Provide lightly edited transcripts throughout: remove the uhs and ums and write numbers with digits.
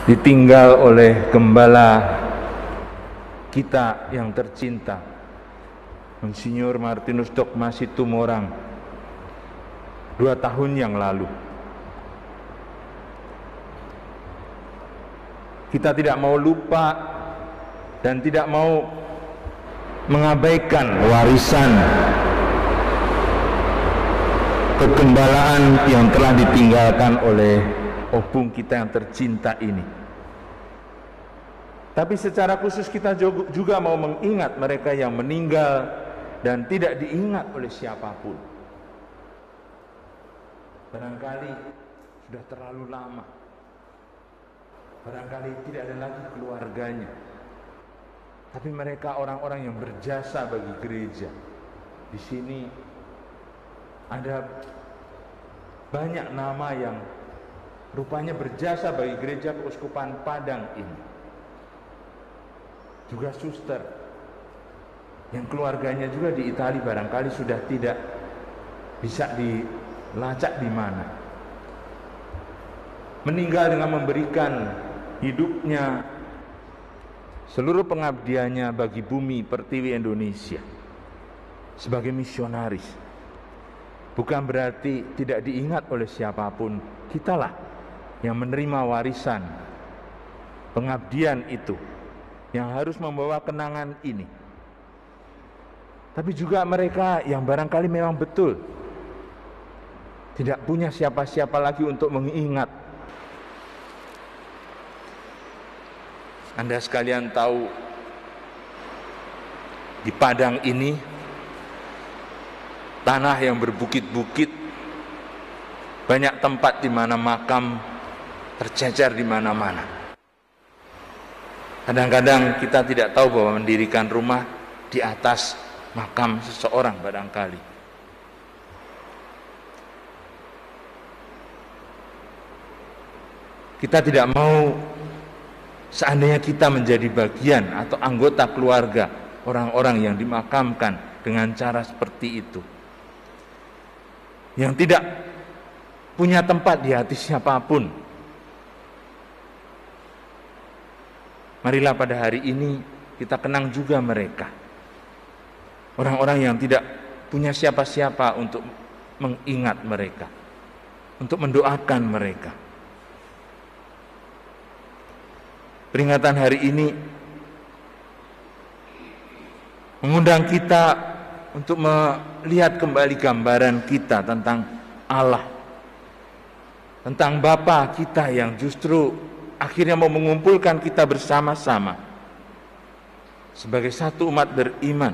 ditinggal oleh gembala kita yang tercinta, Monsinyur Martinus Dogma Situmorang, 2 tahun yang lalu. Kita tidak mau lupa dan tidak mau mengabaikan warisan kegembalaan yang telah ditinggalkan oleh obung kita yang tercinta ini. Tapi secara khusus kita juga mau mengingat mereka yang meninggal dan tidak diingat oleh siapapun. Barangkali sudah terlalu lama. Barangkali tidak ada lagi keluarganya. Tapi mereka orang-orang yang berjasa bagi gereja. Di sini ada banyak nama yang rupanya berjasa bagi gereja Keuskupan Padang ini. Juga suster yang keluarganya juga di Italia barangkali sudah tidak bisa dilacak di mana. Meninggal dengan memberikan hidupnya, seluruh pengabdiannya bagi bumi pertiwi Indonesia sebagai misionaris. Bukan berarti tidak diingat oleh siapapun. Kitalah yang menerima warisan pengabdian itu, yang harus membawa kenangan ini. Tapi juga mereka yang barangkali memang betul tidak punya siapa-siapa lagi untuk mengingat. Anda sekalian tahu, di Padang ini tanah yang berbukit-bukit, banyak tempat di mana makam tercecer di mana-mana. Kadang-kadang kita tidak tahu bahwa mendirikan rumah di atas makam seseorang barangkali. Kita tidak mau seandainya kita menjadi bagian atau anggota keluarga orang-orang yang dimakamkan dengan cara seperti itu, yang tidak punya tempat di hati siapapun. Marilah pada hari ini kita kenang juga mereka, orang-orang yang tidak punya siapa-siapa untuk mengingat mereka, untuk mendoakan mereka. Peringatan hari ini mengundang kita untuk melihat kembali gambaran kita tentang Allah, tentang Bapa kita yang justru akhirnya mau mengumpulkan kita bersama-sama sebagai satu umat beriman,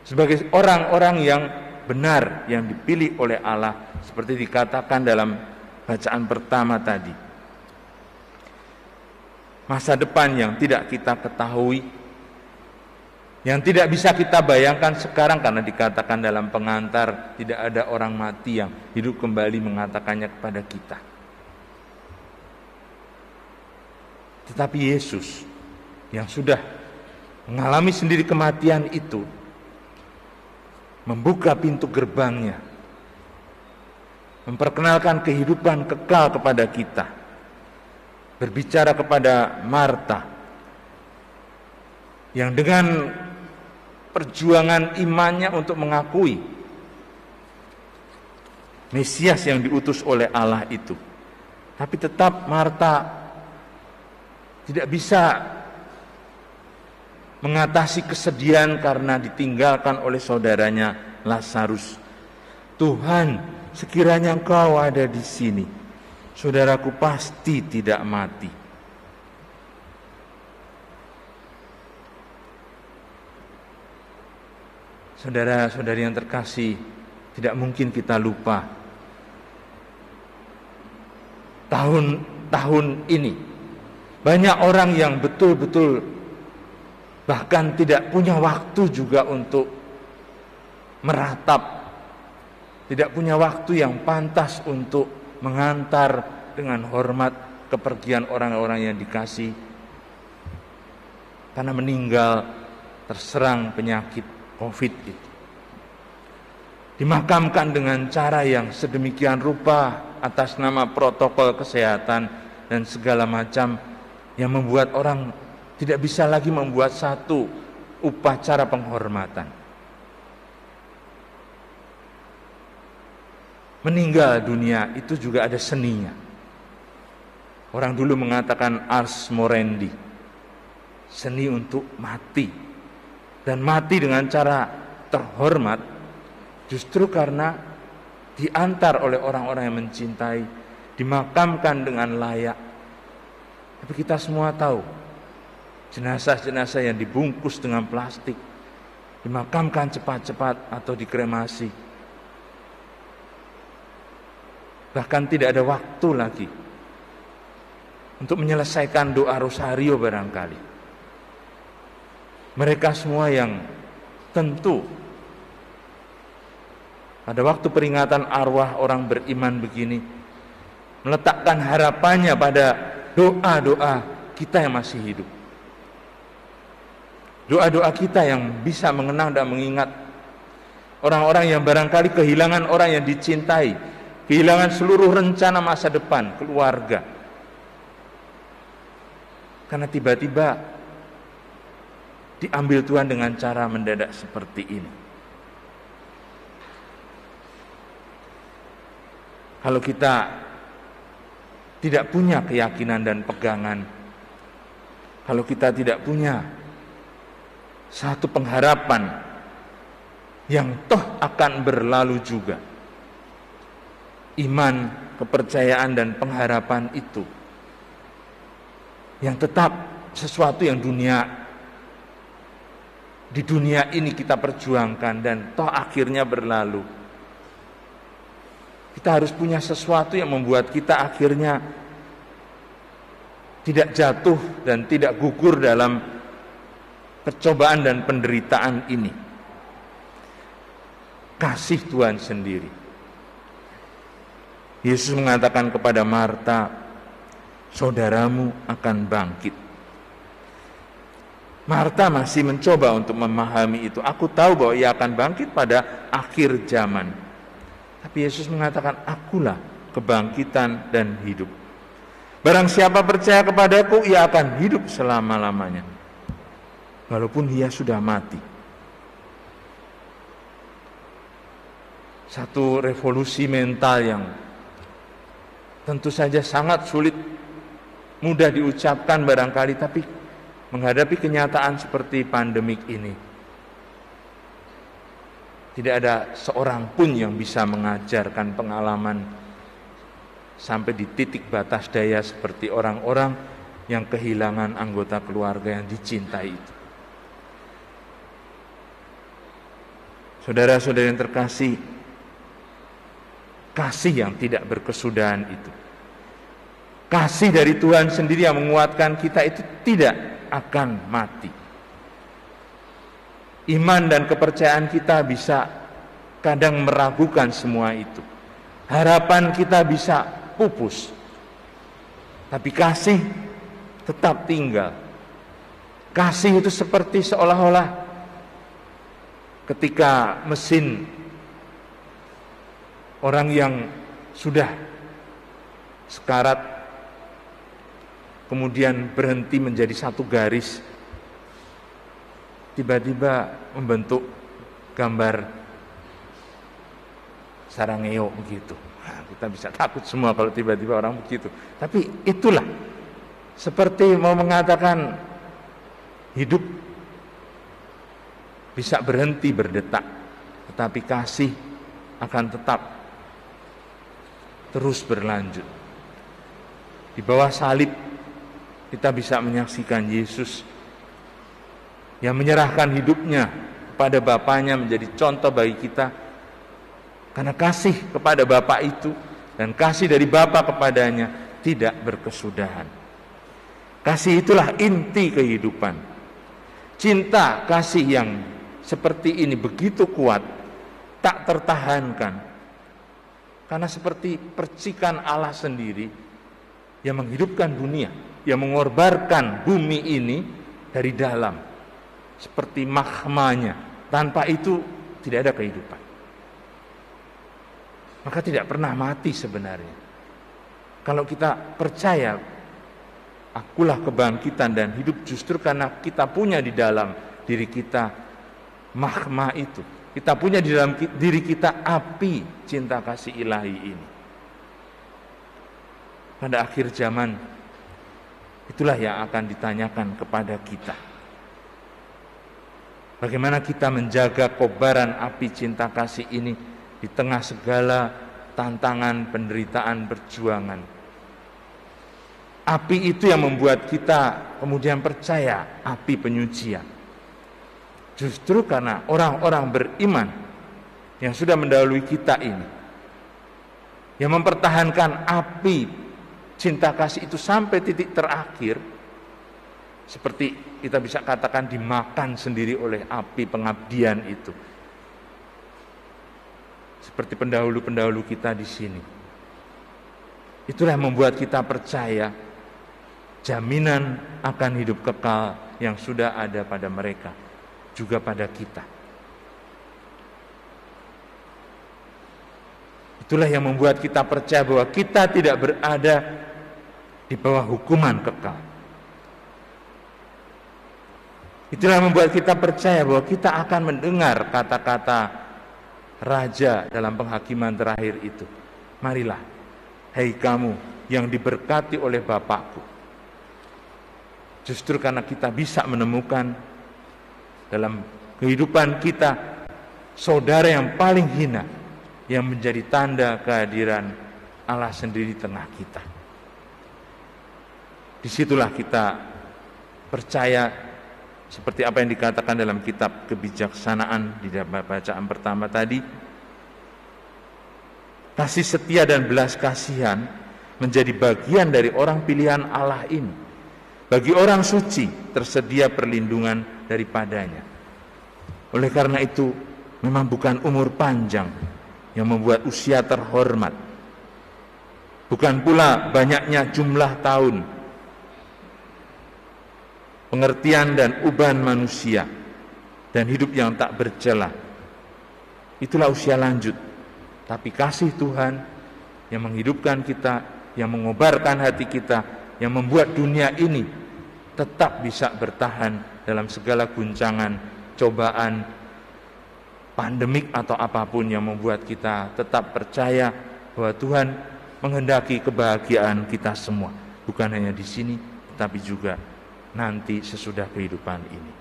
sebagai orang-orang yang benar, yang dipilih oleh Allah, seperti dikatakan dalam bacaan pertama tadi. Masa depan yang tidak kita ketahui, yang tidak bisa kita bayangkan sekarang, karena dikatakan dalam pengantar tidak ada orang mati yang hidup kembali mengatakannya kepada kita. Tetapi Yesus yang sudah mengalami sendiri kematian itu, membuka pintu gerbangnya, memperkenalkan kehidupan kekal kepada kita, berbicara kepada Marta yang dengan perjuangan imannya untuk mengakui Mesias yang diutus oleh Allah itu, tapi tetap Marta tidak bisa mengatasi kesedihan karena ditinggalkan oleh saudaranya Lazarus. Tuhan, sekiranya Engkau ada di sini, saudaraku pasti tidak mati. Saudara-saudari yang terkasih, tidak mungkin kita lupa tahun ini banyak orang yang betul-betul bahkan tidak punya waktu juga untuk meratap, tidak punya waktu yang pantas untuk mengantar dengan hormat kepergian orang-orang yang dikasih, karena meninggal terserang penyakit COVID itu. Dimakamkan dengan cara yang sedemikian rupa atas nama protokol kesehatan dan segala macam yang membuat orang tidak bisa lagi membuat satu upacara penghormatan. Meninggal dunia itu juga ada seninya. Orang dulu mengatakan ars morendi, seni untuk mati. Dan mati dengan cara terhormat justru karena diantar oleh orang-orang yang mencintai, dimakamkan dengan layak. Tapi kita semua tahu, jenazah-jenazah yang dibungkus dengan plastik, dimakamkan cepat-cepat atau dikremasi. Bahkan tidak ada waktu lagi untuk menyelesaikan doa rosario barangkali. Mereka semua yang tentu pada waktu peringatan arwah orang beriman begini meletakkan harapannya pada doa-doa kita yang masih hidup. Doa-doa kita yang bisa mengenang dan mengingat orang-orang yang barangkali kehilangan orang yang dicintai, kehilangan seluruh rencana masa depan, keluarga. Karena tiba-tiba diambil Tuhan dengan cara mendadak seperti ini. Kalau kita tidak punya keyakinan dan pegangan, kalau kita tidak punya satu pengharapan yang toh akan berlalu juga, iman, kepercayaan dan pengharapan itu yang tetap sesuatu yang di dunia ini kita perjuangkan dan toh akhirnya berlalu. Kita harus punya sesuatu yang membuat kita akhirnya tidak jatuh dan tidak gugur dalam percobaan dan penderitaan ini. Kasih Tuhan sendiri. Yesus mengatakan kepada Marta, saudaramu akan bangkit. Marta masih mencoba untuk memahami itu. Aku tahu bahwa ia akan bangkit pada akhir zaman. Tapi Yesus mengatakan, akulah kebangkitan dan hidup. Barang siapa percaya kepadaku, ia akan hidup selama-lamanya, walaupun ia sudah mati. Satu revolusi mental yang tentu saja sangat sulit, mudah diucapkan barangkali, tapi menghadapi kenyataan seperti pandemik ini, tidak ada seorang pun yang bisa mengajarkan pengalaman sampai di titik batas daya seperti orang-orang yang kehilangan anggota keluarga yang dicintai itu. Saudara-saudara yang terkasih, kasih yang tidak berkesudahan itu, kasih dari Tuhan sendiri yang menguatkan kita itu tidak akan mati. Iman dan kepercayaan kita bisa kadang meragukan semua itu. Harapan kita bisa pupus. Tapi kasih tetap tinggal. Kasih itu seperti seolah-olah ketika mesin orang yang sudah sekarat kemudian berhenti menjadi satu garis, tiba-tiba membentuk gambar sarangeo begitu. Nah, kita bisa takut semua kalau tiba-tiba orang begitu. Tapi itulah seperti mau mengatakan hidup bisa berhenti berdetak, tetapi kasih akan tetap terus berlanjut. Di bawah salib kita bisa menyaksikan Yesus yang menyerahkan hidupnya kepada Bapaknya menjadi contoh bagi kita, karena kasih kepada Bapa itu dan kasih dari Bapa kepadanya tidak berkesudahan. Kasih itulah inti kehidupan. Cinta kasih yang seperti ini begitu kuat, tak tertahankan, karena seperti percikan Allah sendiri yang menghidupkan dunia, yang mengorbankan bumi ini dari dalam, seperti magmanya. Tanpa itu tidak ada kehidupan. Maka tidak pernah mati sebenarnya. Kalau kita percaya akulah kebangkitan dan hidup, justru karena kita punya di dalam diri kita mahkmah itu. Kita punya di dalam diri kita api cinta kasih ilahi ini. Pada akhir zaman, itulah yang akan ditanyakan kepada kita. Bagaimana kita menjaga kobaran api cinta kasih ini di tengah segala tantangan, penderitaan, perjuangan. Api itu yang membuat kita kemudian percaya, api penyucian. Justru karena orang-orang beriman yang sudah mendahului kita ini, yang mempertahankan api cinta kasih itu sampai titik terakhir, seperti kita bisa katakan dimakan sendiri oleh api pengabdian itu. Seperti pendahulu-pendahulu kita di sini. Itulah yang membuat kita percaya jaminan akan hidup kekal yang sudah ada pada mereka, juga pada kita. Itulah yang membuat kita percaya bahwa kita tidak berada di bawah hukuman kekal. Itulah yang membuat kita percaya bahwa kita akan mendengar kata-kata Raja dalam penghakiman terakhir itu. Marilah, hai kamu yang diberkati oleh Bapakku. Justru karena kita bisa menemukan dalam kehidupan kita saudara yang paling hina, yang menjadi tanda kehadiran Allah sendiri di tengah kita. Disitulah kita percaya, seperti apa yang dikatakan dalam kitab kebijaksanaan di bacaan pertama tadi, kasih setia dan belas kasihan menjadi bagian dari orang pilihan Allah ini. Bagi orang suci tersedia perlindungan daripadanya. Oleh karena itu, memang bukan umur panjang yang membuat usia terhormat, bukan pula banyaknya jumlah tahun, pengertian dan uban manusia, dan hidup yang tak bercelah. Itulah usia lanjut. Tapi kasih Tuhan yang menghidupkan kita, yang mengobarkan hati kita, yang membuat dunia ini tetap bisa bertahan dalam segala guncangan, cobaan, pandemik atau apapun, yang membuat kita tetap percaya bahwa Tuhan menghendaki kebahagiaan kita semua, bukan hanya di sini, tetapi juga nanti sesudah kehidupan ini.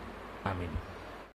Amin.